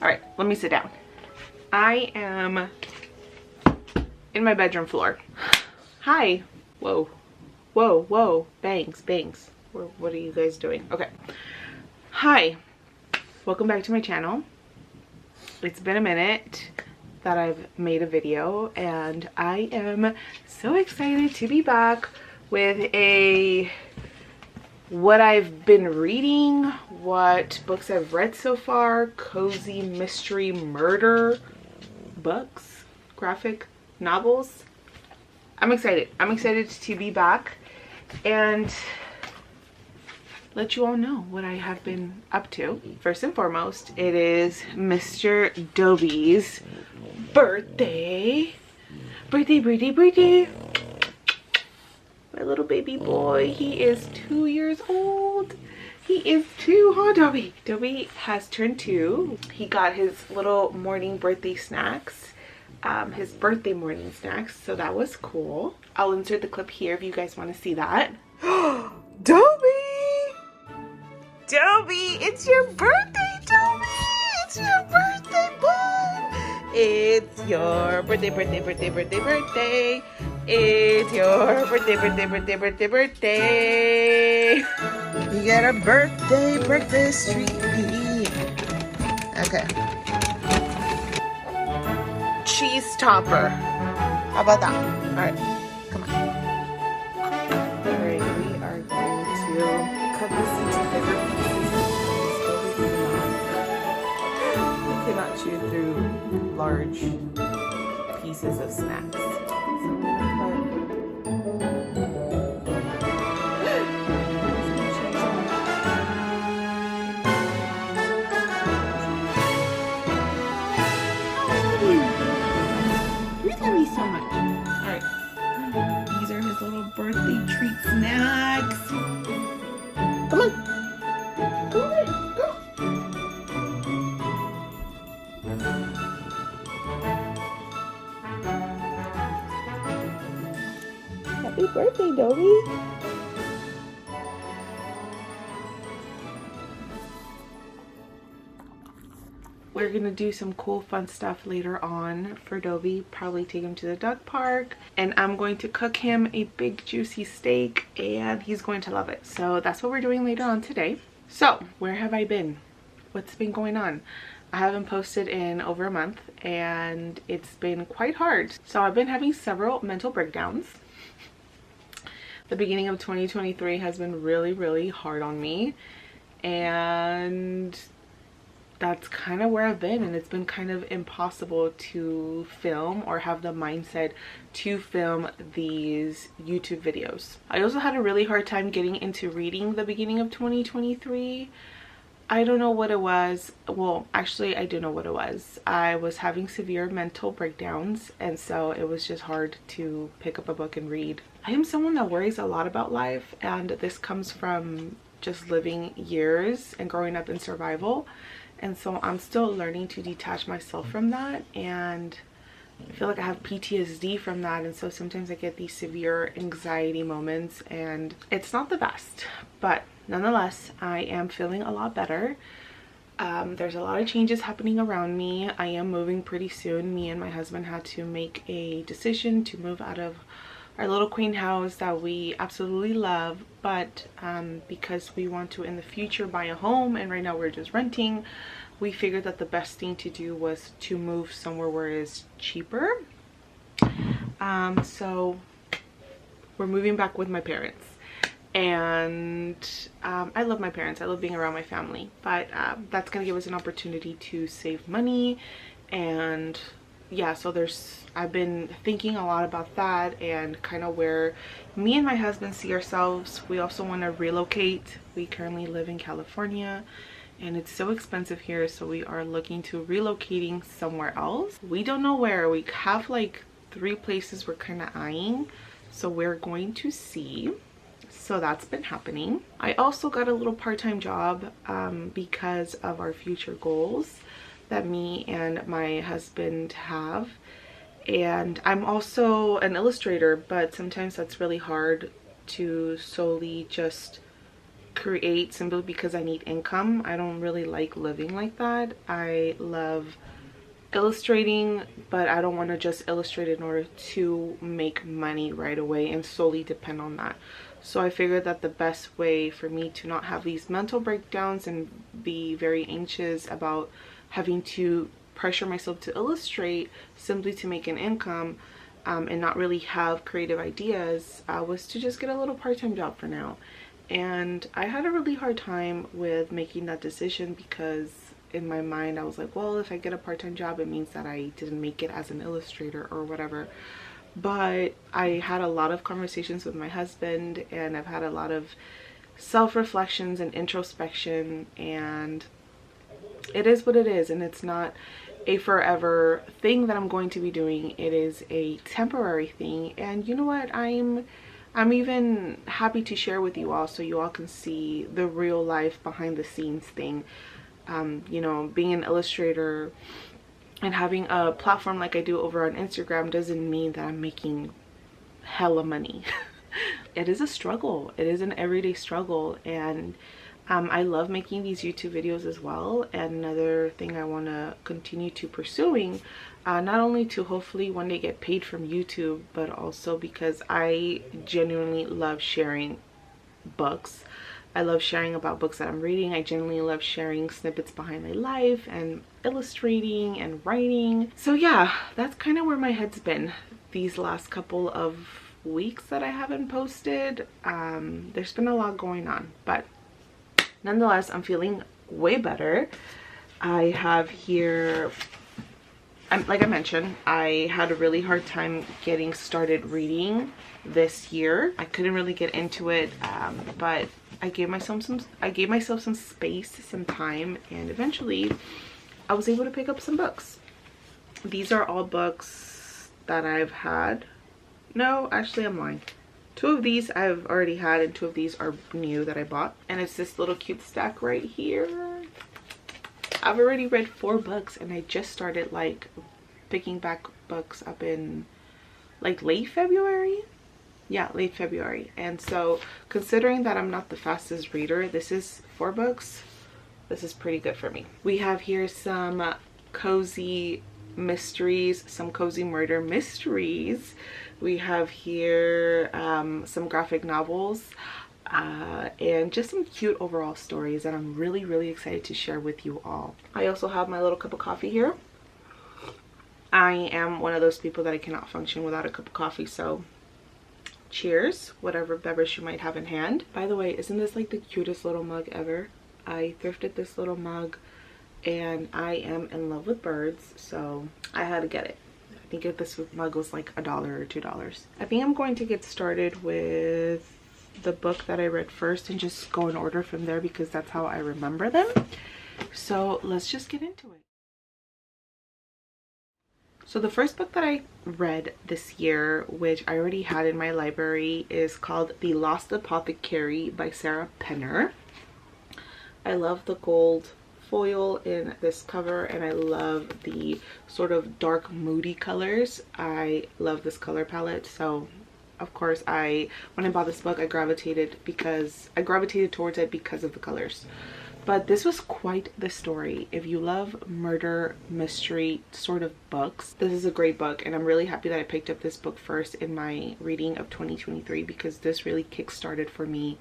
All right, let me sit down. I am in my bedroom floor. Hi. Whoa. Whoa, whoa. Bangs, bangs. What are you guys doing? Okay. Hi. Welcome back to my channel. It's been a minute that I've made a video, and I am so excited to be back with what I've been reading, what books I've read so far, cozy mystery murder books, graphic novels. I'm excited. I'm excited to be back and let you all know what I have been up to. First and foremost, it is Mr. Dobie's birthday. Birthday. My little baby boy, he is 2 years old. He is 2, huh, Dobie? Dobie has turned 2. He got his little morning birthday snacks, his birthday morning snacks, so that was cool. I'll insert the clip here if you guys want to see that. Dobie! Dobie, it's your birthday, Dobie! It's your birthday, bud! It's your birthday. It's your birthday. You get a birthday street. Okay. Cheese topper. How about that? All right, come on. All right, we are going to cut this into bigger pieces. We cannot chew through large pieces of snacks. So we love you so much. All right, these are his little birthday treat snacks. Come on. Go. Happy birthday, Dobie. We're gonna do some cool fun stuff later on for Dobie. Probably take him to the dog park, and I'm going to cook him a big juicy steak, and he's going to love it. So that's what we're doing later on today. So where have I been? What's been going on? I haven't posted in over a month, and it's been quite hard. So I've been having several mental breakdowns. The beginning of 2023 has been really hard on me, and that's kind of where I've been, and it's been kind of impossible to film or have the mindset to film these YouTube videos. I also had a really hard time getting into reading the beginning of 2023. I don't know what it was. Well, actually I do know what it was. I was having severe mental breakdowns, and so it was just hard to pick up a book and read. I am someone that worries a lot about life, and this comes from just living years and growing up in survival. And so I'm still learning to detach myself from that, and I feel like I have PTSD from that, and so sometimes I get these severe anxiety moments, and it's not the best, but nonetheless I am feeling a lot better. There's a lot of changes happening around me. I am moving pretty soon. Me and my husband had to make a decision to move out of our little quaint house that we absolutely love, but because we want to in the future buy a home, and right now we're just renting, we figured that the best thing to do was to move somewhere where it's cheaper. So we're moving back with my parents, and I love my parents. I love being around my family, but that's gonna give us an opportunity to save money. And yeah, so I've been thinking a lot about that and kind of where me and my husband see ourselves. We also want to relocate. We currently live in California, and it's so expensive here, so we are looking to relocating somewhere else. We don't know where. We have like 3 places we're kind of eyeing, so we're going to see. So that's been happening. I also got a little part-time job because of our future goals that me and my husband have. And I'm also an illustrator, but sometimes that's really hard to solely just create simply because I need income. I don't really like living like that. I love illustrating, but I don't want to just illustrate in order to make money right away and solely depend on that. So I figured that the best way for me to not have these mental breakdowns and be very anxious about having to pressure myself to illustrate simply to make an income, and not really have creative ideas, was to just get a little part-time job for now. And I had a really hard time with making that decision because in my mind I was like, well, if I get a part-time job, it means that I didn't make it as an illustrator or whatever. But I had a lot of conversations with my husband, and I've had a lot of self-reflections and introspection, and it is what it is, and it's not a forever thing that I'm going to be doing. It is a temporary thing, and you know what, I'm even happy to share with you all so you all can see the real life behind the scenes thing. You know, being an illustrator and having a platform like I do over on Instagram doesn't mean that I'm making hella money. It is a struggle. It is an everyday struggle, and I love making these YouTube videos as well. And another thing I want to continue to pursuing, not only to hopefully one day get paid from YouTube, but also because I genuinely love sharing books. I love sharing about books that I'm reading. I genuinely love sharing snippets behind my life and illustrating and writing. So yeah, that's kind of where my head's been these last couple of weeks that I haven't posted. There's been a lot going on, but nonetheless, I'm feeling way better. I have here, like I mentioned, I had a really hard time getting started reading this year. I couldn't really get into it, but I gave myself some space, some time, and eventually I was able to pick up some books. These are all books that I've had. No, actually I'm lying. 2 of these I've already had, and 2 of these are new that I bought. And it's this little cute stack right here. I've already read 4 books, and I just started like picking back books up in like late February. Yeah, late February. And so considering that I'm not the fastest reader, this is 4 books. This is pretty good for me. We have here some cozy mysteries, some cozy murder mysteries. We have here some graphic novels, and just some cute overall stories that I'm really excited to share with you all. I also have my little cup of coffee here. I am one of those people that I cannot function without a cup of coffee, so cheers, whatever beverage you might have in hand. By the way, isn't this like the cutest little mug ever? I thrifted this little mug and I am in love with birds, so I had to get it. I think if this mug was like $1 or $2. I think I'm going to get started with the book that I read first and just go in order from there because that's how I remember them. So let's just get into it. So the first book that I read this year, which I already had in my library, is called The Lost Apothecary by Sarah Penner. I love the gold foil in this cover, and I love the sort of dark moody colors. I love this color palette, so of course when I bought this book I gravitated towards it because of the colors. But this was quite the story. If you love murder mystery sort of books, this is a great book, and I'm really happy that I picked up this book first in my reading of 2023 because this really kick-started for me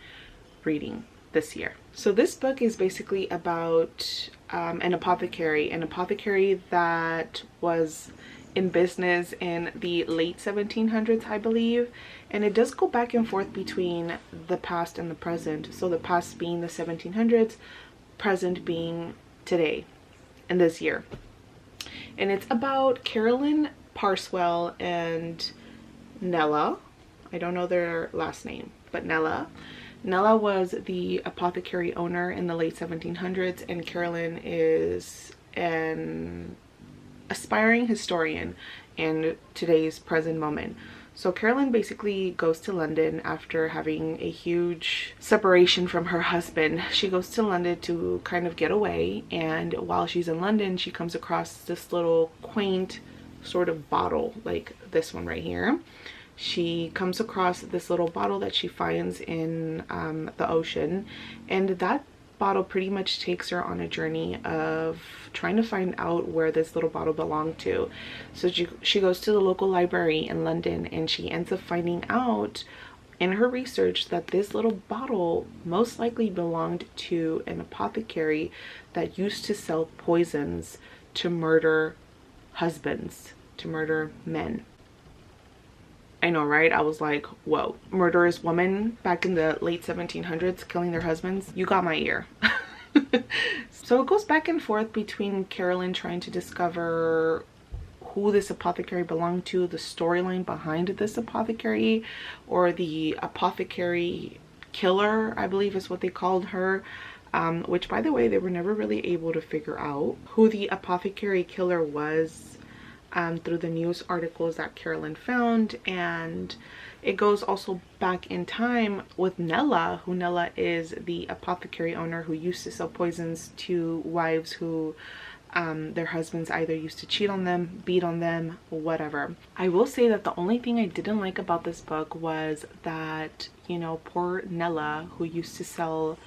reading this year. So this book is basically about an apothecary that was in business in the late 1700s, I believe, and it does go back and forth between the past and the present. So the past being the 1700s, present being today in this year. And it's about Carolyn Parswell and Nella. I don't know their last name, but Nella was the apothecary owner in the late 1700s, and Carolyn is an aspiring historian in today's present moment. So Carolyn basically goes to London after having a huge separation from her husband. She goes to London to kind of get away, and while she's in London she comes across this little quaint sort of bottle like this one right here. she comes across this little bottle that she finds in the ocean, and that bottle pretty much takes her on a journey of trying to find out where this little bottle belonged to. So she goes to the local library in London, and she ends up finding out in her research that this little bottle most likely belonged to an apothecary that used to sell poisons to murder husbands, to murder men. I know, right? I was like, whoa. Murderous women back in the late 1700s killing their husbands. You got my ear. So it goes back and forth between Carolyn trying to discover who this apothecary belonged to, the storyline behind this apothecary, or the apothecary killer, I believe is what they called her. Which, by the way, they were never really able to figure out who the apothecary killer was through the news articles that Carolyn found. And it goes also back in time with Nella, who Nella is the apothecary owner who used to sell poisons to wives who their husbands either used to cheat on them, beat on them, whatever. I will say that the only thing I didn't like about this book was that, you know, poor Nella, who used to sell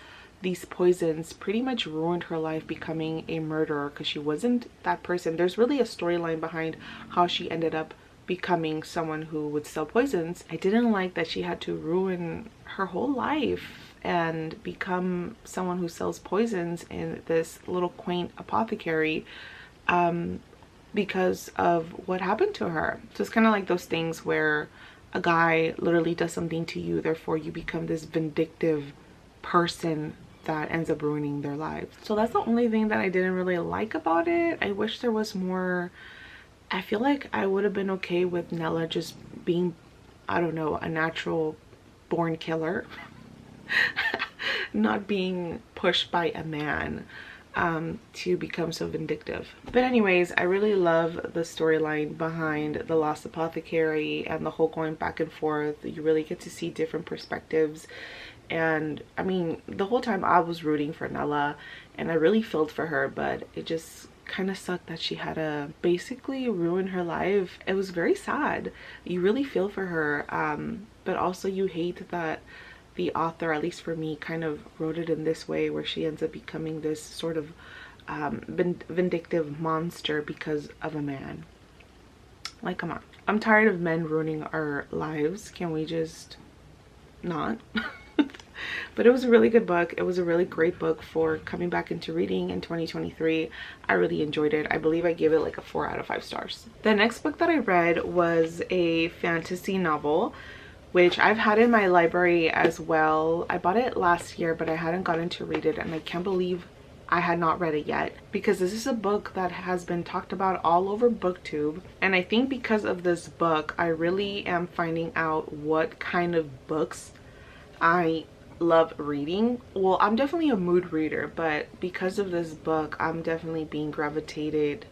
these poisons, pretty much ruined her life becoming a murderer, because she wasn't that person. There's really a storyline behind how she ended up becoming someone who would sell poisons. I didn't like that she had to ruin her whole life and become someone who sells poisons in this little quaint apothecary because of what happened to her. So it's kind of like those things where a guy literally does something to you, therefore you become this vindictive person that ends up ruining their lives. So that's the only thing that I didn't really like about it. I wish there was more. I feel like I would have been okay with Nella just being, I don't know, a natural born killer. Not being pushed by a man to become so vindictive. But anyways, I really love the storyline behind the Lost Apothecary and the whole going back and forth. You really get to see different perspectives. And I mean, the whole time I was rooting for Nella and I really felt for her, but it just kind of sucked that she had to basically ruin her life. It was very sad. You really feel for her, but also you hate that the author, at least for me, kind of wrote it in this way where she ends up becoming this sort of vindictive monster because of a man. Like, come on. I'm tired of men ruining our lives. Can we just not? But it was a really good book. It was a really great book for coming back into reading in 2023. I really enjoyed it. I believe I gave it like a 4 out of 5 stars. The next book that I read was a fantasy novel, which I've had in my library as well. I bought it last year, but I hadn't gotten to read it, and I can't believe I had not read it yet, because this is a book that has been talked about all over BookTube. And I think because of this book, I really am finding out what kind of books I love reading. Well, I'm definitely a mood reader, but because of this book, I'm definitely being gravitated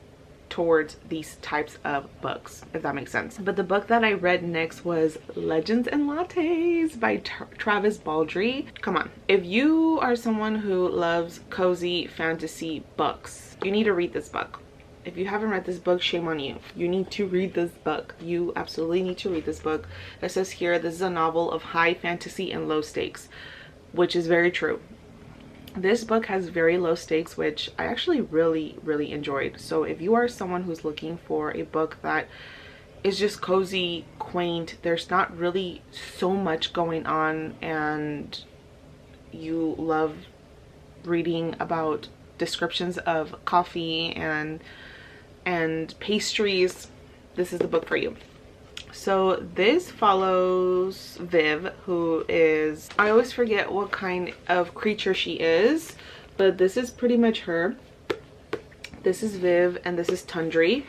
towards these types of books, if that makes sense. But the book that I read next was Legends and Lattes by Travis Baldree. Come on, if you are someone who loves cozy fantasy books, you need to read this book. If you haven't read this book, shame on you. You need to read this book. You absolutely need to read this book. It says here, this is a novel of high fantasy and low stakes, which is very true. This book has very low stakes, which I actually really enjoyed. So if you are someone who's looking for a book that is just cozy, quaint, there's not really so much going on, and you love reading about descriptions of coffee and pastries, this is the book for you. So this follows Viv, who is, I always forget what kind of creature she is, but this is pretty much her. This is Viv and this is Tundri.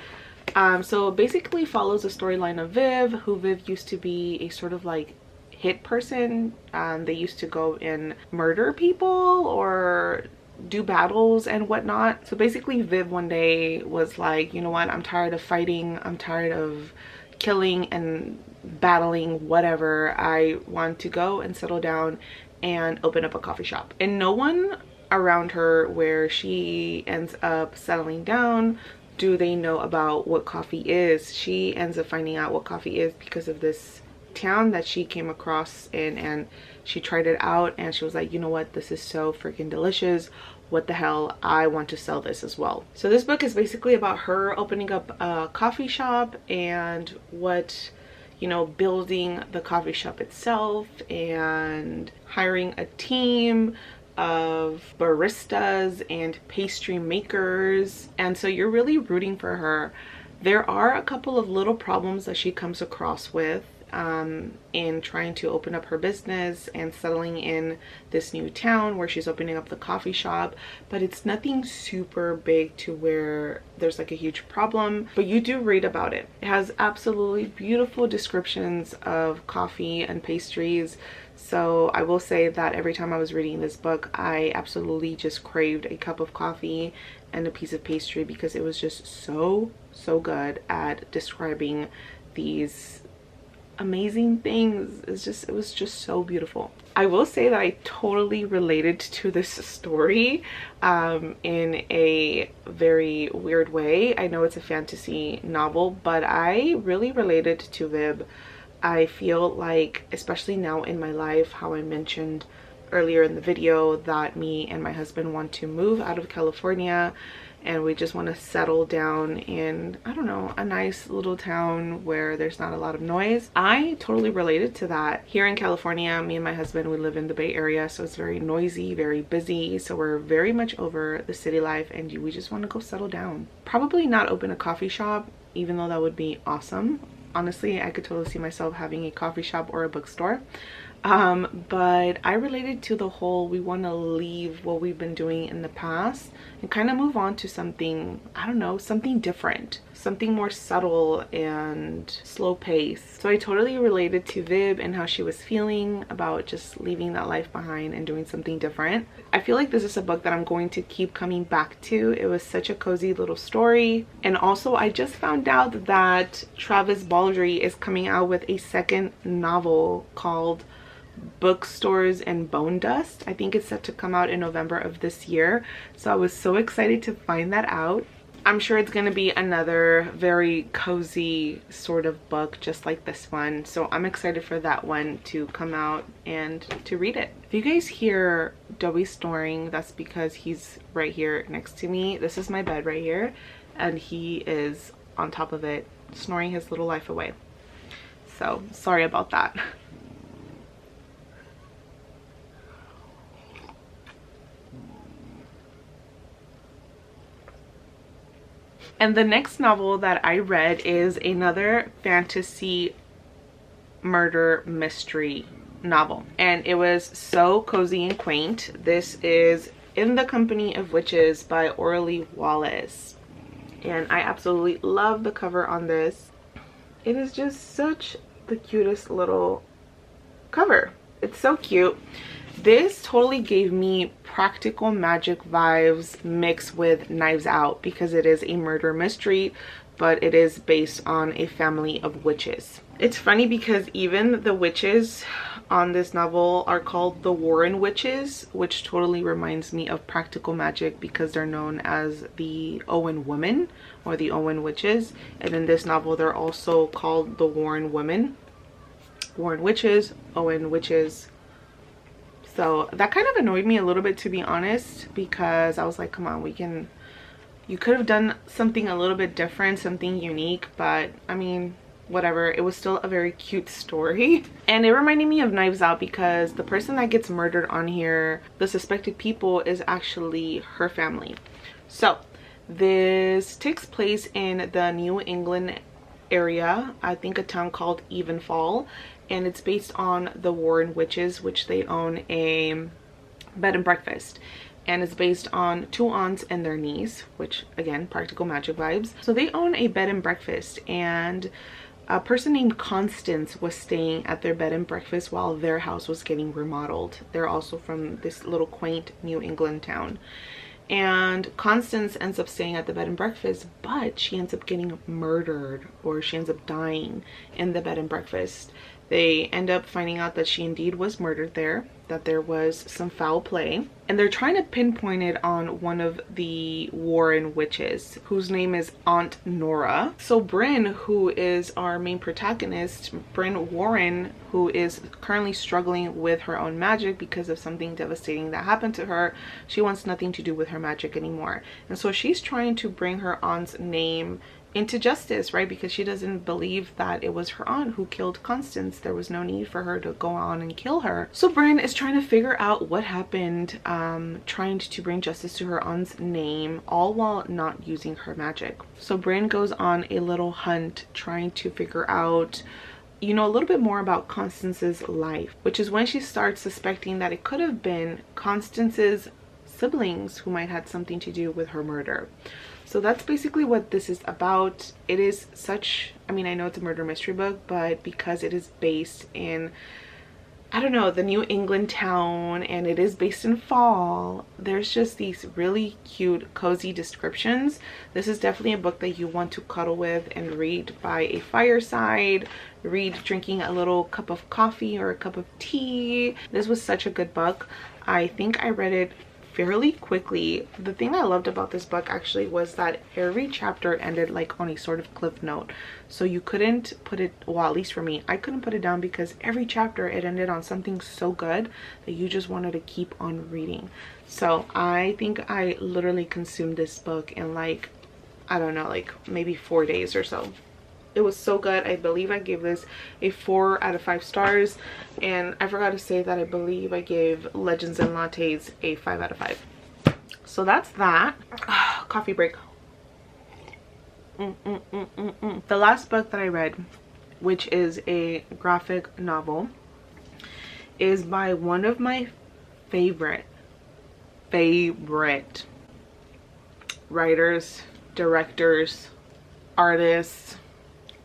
So basically follows the storyline of Viv, who Viv used to be a sort of like hit person. They used to go and murder people or do battles and whatnot. So basically Viv one day was like, you know what, I'm tired of fighting, I'm tired of killing and battling, whatever. I want to go and settle down and open up a coffee shop. And no one around her where she ends up settling down do they know about what coffee is. She ends up finding out what coffee is because of this town that she came across in, and she tried it out and she was like, you know what, this is so freaking delicious. What the hell, I want to sell this as well. So this book is basically about her opening up a coffee shop and what, you know, building the coffee shop itself and hiring a team of baristas and pastry makers. And so you're really rooting for her. There are a couple of little problems that she comes across with in trying to open up her business and settling in this new town where she's opening up the coffee shop, but it's nothing super big to where there's like a huge problem, but you do read about it. It has absolutely beautiful descriptions of coffee and pastries. So I will say that every time I was reading this book, I absolutely just craved a cup of coffee and a piece of pastry because it was just so good at describing these amazing things. It was just so beautiful. I will say that I totally related to this story in a very weird way. I know it's a fantasy novel, but I really related to Vib. I feel like, especially now in my life, how I mentioned earlier in the video that me and my husband want to move out of California and we just want to settle down in, I don't know, a nice little town where there's not a lot of noise. I totally related to that. Here in California, me and my husband, we live in the Bay Area, so it's very noisy, very busy. So we're very much over the city life and we just want to go settle down. Probably not open a coffee shop, even though that would be awesome. Honestly, I could totally see myself having a coffee shop or a bookstore. But I related to the whole, we want to leave what we've been doing in the past and kind of move on to something, I don't know, something different, something more subtle and slow paced. So I totally related to Vib and how she was feeling about just leaving that life behind and doing something different. I feel like this is a book that I'm going to keep coming back to. It was such a cozy little story. And also I just found out that Travis Baldree is coming out with a second novel called Bookstores and Bone Dust. I think it's set to come out in November of this year, so I was so excited to find that out. I'm sure it's going to be another very cozy sort of book just like this one, so I'm excited for that one to come out and to read it. If you guys hear Dobby snoring, that's because he's right here next to me. This is my bed right here and he is on top of it snoring his little life away, so sorry about that. And the next novel that I read is another fantasy murder mystery novel. And it was so cozy and quaint. This is In the Company of Witches by Orly Wallace. And I absolutely love the cover on this. It is just such the cutest little cover. It's so cute. This totally gave me Practical Magic vibes mixed with Knives Out because it is a murder mystery, but it is based on a family of witches. It's funny because even the witches on this novel are called the Warren Witches, which totally reminds me of Practical Magic because they're known as the Owen Women or the Owen Witches. And in this novel, they're also called the Warren Women. Warren Witches, Owen Witches. So that kind of annoyed me a little bit, to be honest, because I was like, come on, you could have done something a little bit different, something unique, but I mean, whatever. It was still a very cute story. And it reminded me of Knives Out because the person that gets murdered on here, the suspected people, is actually her family. So this takes place in the New England area, I think a town called Evenfall, and it's based on the Warren Witches, which they own a bed and breakfast, and it's based on two aunts and their niece, which again, Practical Magic vibes. So they own a bed and breakfast, and a person named Constance was staying at their bed and breakfast while their house was getting remodeled. They're also from this little quaint New England town. And Constance ends up staying at the bed and breakfast, but she ends up getting murdered, or she ends up dying in the bed and breakfast. They end up finding out that she indeed was murdered there, that there was some foul play, and they're trying to pinpoint it on one of the Warren witches, whose name is Aunt Nora. So Bryn, who is our main protagonist, Bryn Warren, who is currently struggling with her own magic because of something devastating that happened to her, she wants nothing to do with her magic anymore. And so she's trying to bring her aunt's name into justice, right? Because she doesn't believe that it was her aunt who killed Constance. There was no need for her to go on and kill her. So Bryn is trying to figure out what happened, trying to bring justice to her aunt's name, all while not using her magic. So Bryn goes on a little hunt trying to figure out, you know, a little bit more about Constance's life, which is when she starts suspecting that it could have been Constance's siblings who might have something to do with her murder. So that's basically what this is about. It is such, I mean, I know it's a murder mystery book, but because it is based in, I don't know, the New England town, and it is based in fall, there's just these really cute, cozy descriptions. This is definitely a book that you want to cuddle with and read by a fireside, read drinking a little cup of coffee or a cup of tea. This was such a good book. I think I read it fairly quickly. The thing I loved about this book actually was that every chapter ended like on a sort of cliff note, so you couldn't put it, well, at least for me, I couldn't put it down, because every chapter it ended on something so good that you just wanted to keep on reading. So I think I literally consumed this book in like, I don't know, like maybe 4 days or so. It was so good. I believe I gave this a 4 out of 5 stars, and I forgot to say that I believe I gave Legends and Lattes a 5 out of 5. So that's that. Coffee break. The last book that I read, which is a graphic novel, is by one of my favorite writers, directors, artists,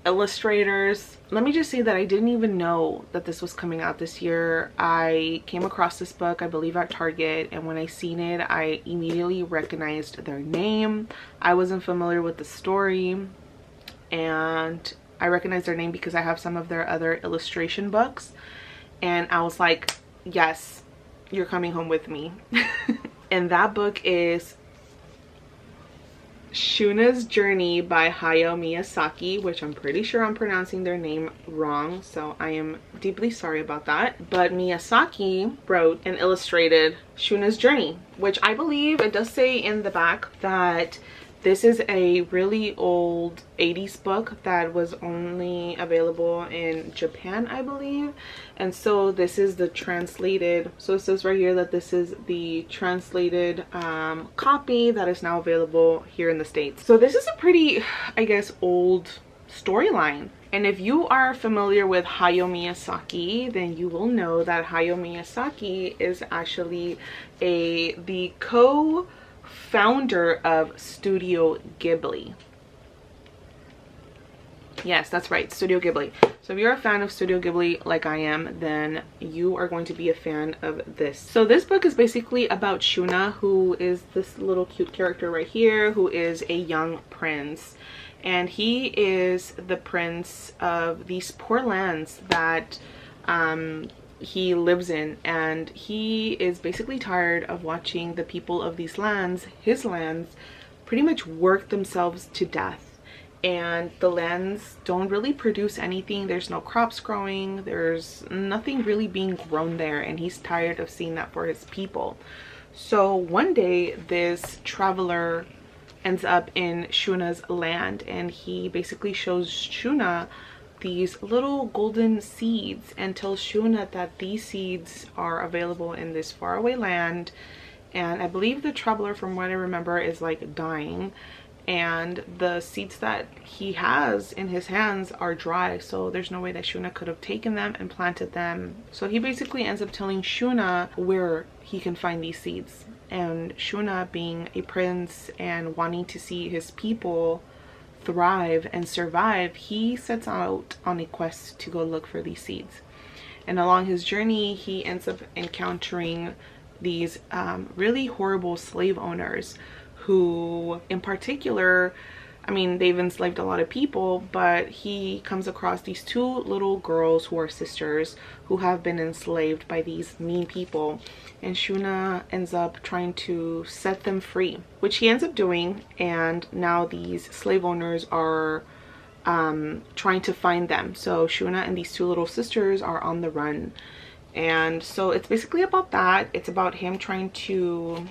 illustrators. Let me just say that I didn't even know that this was coming out this year. I came across this book, I believe, at Target, and when I seen it, I immediately recognized their name. I wasn't familiar with the story, and I recognized their name because I have some of their other illustration books, and I was like, yes, you're coming home with me. And that book is Shunas Journey by Hayao Miyazaki, which I'm pretty sure I'm pronouncing their name wrong, so I am deeply sorry about that. But Miyazaki wrote and illustrated Shunas Journey, which I believe it does say in the back that this is a really old 80s book that was only available in Japan, I believe. And so this is the translated, so it says right here that this is the translated copy that is now available here in the States. So this is a pretty, I guess, old storyline. And if you are familiar with Hayao Miyazaki, then you will know that Hayao Miyazaki is actually the co-founder of Studio Ghibli. Yes, that's right, Studio Ghibli. So if you're a fan of Studio Ghibli like I am, then you are going to be a fan of this. So this book is basically about Shuna, who is this little cute character right here, who is a young prince. And he is the prince of these poor lands that he lives in, and he is basically tired of watching the people of these lands, his lands, pretty much work themselves to death. And the lands don't really produce anything. There's no crops growing, there's nothing really being grown there, and he's tired of seeing that for his people. So one day this traveler ends up in Shuna's land, and he basically shows Shuna these little golden seeds and tells Shuna that these seeds are available in this faraway land. And I believe the traveler, from what I remember, is like dying, and the seeds that he has in his hands are dry, so there's no way that Shuna could have taken them and planted them. So he basically ends up telling Shuna where he can find these seeds, and Shuna, being a prince and wanting to see his people thrive and survive, he sets out on a quest to go look for these seeds. And along his journey, he ends up encountering these really horrible slave owners who in particular I mean, they've enslaved a lot of people, but he comes across these two little girls who are sisters who have been enslaved by these mean people, and Shuna ends up trying to set them free, which he ends up doing. And now these slave owners are trying to find them. So Shuna and these two little sisters are on the run, and so it's basically about that. It's about him trying to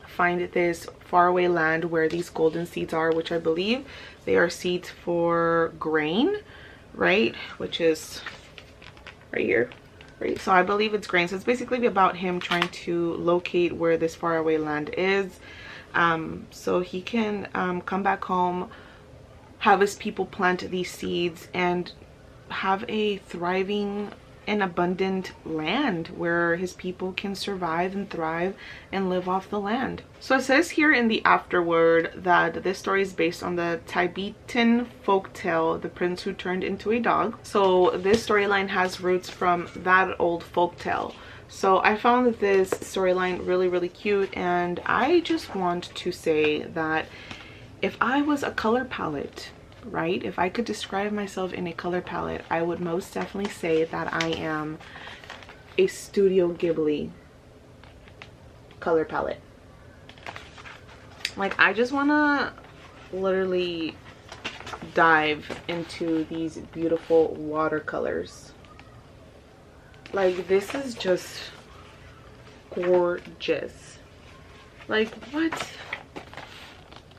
find this faraway land where these golden seeds are, which I believe they are seeds for grain, right? Which is right here, right? So I believe it's grain. So it's basically about him trying to locate where this faraway land is, so he can come back home, have his people plant these seeds, and have a thriving and abundant land where his people can survive and thrive and live off the land. So it says here in the afterword that this story is based on the Tibetan folktale The Prince Who Turned Into a Dog. So this storyline has roots from that old folktale. So I found this storyline really cute, and I just want to say that if I was a color palette, right, if I could describe myself in a color palette, I would most definitely say that I am a Studio Ghibli color palette. Like, I just want to literally dive into these beautiful watercolors. Like, this is just gorgeous. Like, what?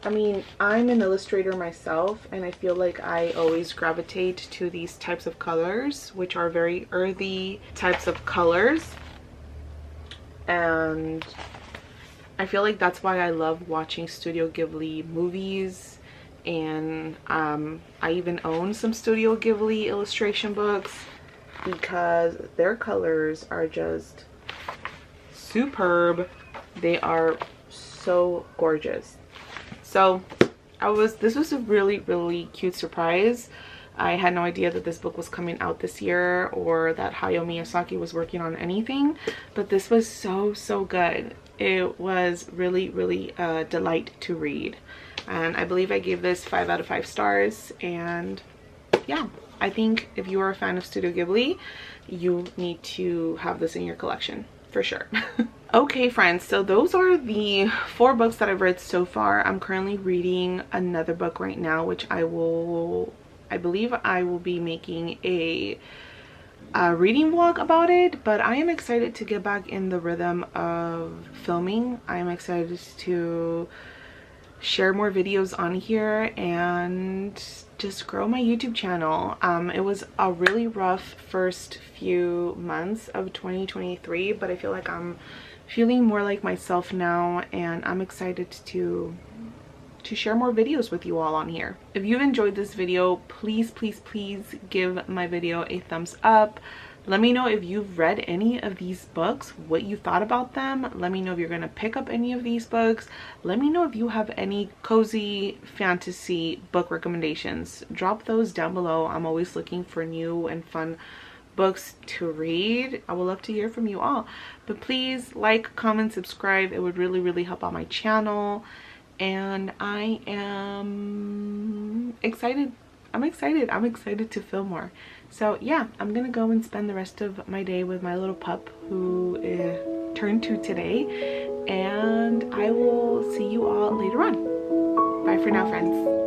I mean, I'm an illustrator myself, and I feel like I always gravitate to these types of colors, which are very earthy types of colors. And I feel like that's why I love watching Studio Ghibli movies. And I even own some Studio Ghibli illustration books because their colors are just superb. They are so gorgeous. So this was a really cute surprise. I had no idea that this book was coming out this year, or that Hayao Miyazaki was working on anything, but this was so good. It was really a delight to read, and I believe I gave this 5 out of 5 stars. And yeah, I think if you are a fan of Studio Ghibli, you need to have this in your collection for sure. Okay friends, so those are the 4 books that I've read so far. I'm currently reading another book right now, which I believe I will be making a reading vlog about it. But I am excited to get back in the rhythm of filming. I am excited to share more videos on here and just grow my YouTube channel. It was a really rough first few months of 2023, but I feel like I'm feeling more like myself now, and I'm excited to share more videos with you all on here. If you've enjoyed this video, please give my video a thumbs up. Let me know if you've read any of these books, what you thought about them. Let me know if you're gonna pick up any of these books. Let me know if you have any cozy fantasy book recommendations. Drop those down below. I'm always looking for new and fun books to read. I would love to hear from you all. But please like, comment, subscribe. It would really help out my channel. And I am excited. I'm excited to film more. So yeah, I'm gonna go and spend the rest of my day with my little pup, who turned 2 today, and I will see you all later on. Bye for now, friends.